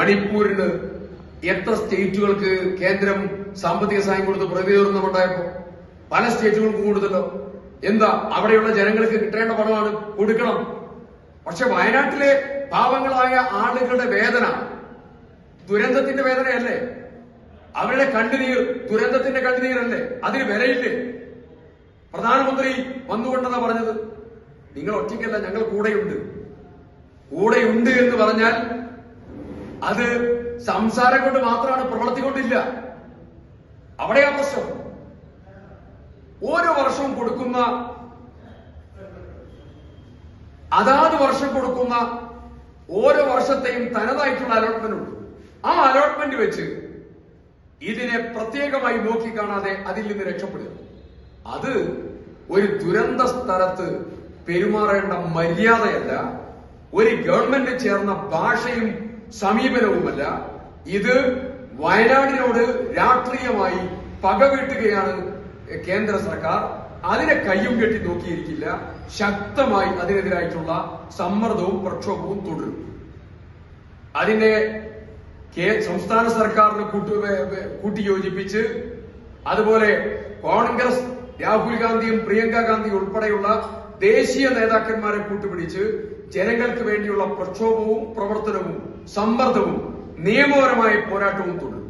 മണിപ്പൂരിന് എത്ര സ്റ്റേറ്റുകൾക്ക് കേന്ദ്രം സാമ്പത്തിക സഹായം കൊടുത്ത് പ്രതികരണമുണ്ടായപ്പോ പല സ്റ്റേറ്റുകൾക്കും കൂടുതലോ. എന്താ അവിടെയുള്ള ജനങ്ങൾക്ക് കിട്ടേണ്ട പണമാണ്, കൊടുക്കണം. പക്ഷെ വയനാട്ടിലെ പാവങ്ങളായ ആളുകളുടെ വേദന ദുരന്തത്തിന്റെ വേദനയല്ലേ? അവരുടെ കണ്ണുനീർ ദുരന്തത്തിന്റെ കണ്ണുനീരല്ലേ? അതിന് വിലയില്ലേ? പ്രധാനമന്ത്രി വന്നുകൊണ്ടെന്നാ പറഞ്ഞത്. നിങ്ങൾ ഒറ്റയ്ക്കല്ല, ഞങ്ങൾ കൂടെയുണ്ട്. കൂടെയുണ്ട് എന്ന് പറഞ്ഞാൽ അത് സംസാരം കൊണ്ട് മാത്രമാണ്, പ്രവൃത്തി കൊണ്ടില്ല. അവിടെയാ പ്രശ്നം. ഓരോ വർഷവും കൊടുക്കുന്ന അതാത് വർഷം കൊടുക്കുന്ന ഓരോ വർഷത്തെയും തനതായിട്ടുള്ള അലോട്ട്മെന്റ് ഉണ്ട്. ആ അലോട്ട്മെന്റ് വെച്ച് ഇതിനെ പ്രത്യേകമായി നോക്കിക്കാണാതെ അതിൽ നിന്ന് രക്ഷപ്പെടുക, അത് ഒരു ദുരന്ത സ്ഥലത്ത് പെരുമാറേണ്ട മര്യാദയല്ല, ഒരു ഗവൺമെന്റ് ചേർന്ന ഭാഷയും സമീപനവുമല്ല. ഇത് വയനാടിനോട് രാഷ്ട്രീയമായി പകവീട്ടുകയാണ് കേന്ദ്ര സർക്കാർ. അതിനെ കയ്യും കെട്ടി നോക്കിയിരിക്കില്ല. ശക്തമായി അതിനെതിരായിട്ടുള്ള സമ്മർദ്ദവും പ്രക്ഷോഭവും തുടരും. അതിനെ സംസ്ഥാന സർക്കാരിന് കൂട്ടിയോജിപ്പിച്ച്, അതുപോലെ കോൺഗ്രസ് രാഹുൽ ഗാന്ധിയും പ്രിയങ്ക ഗാന്ധിയും ഉൾപ്പെടെയുള്ള ദേശീയ നേതാക്കന്മാരെ കൂട്ടുപിടിച്ച് ജനങ്ങൾക്ക് വേണ്ടിയുള്ള പ്രക്ഷോഭവും പ്രവർത്തനവും സമ്മർദ്ദവും നിയമപരമായ പോരാട്ടവും തുടരും.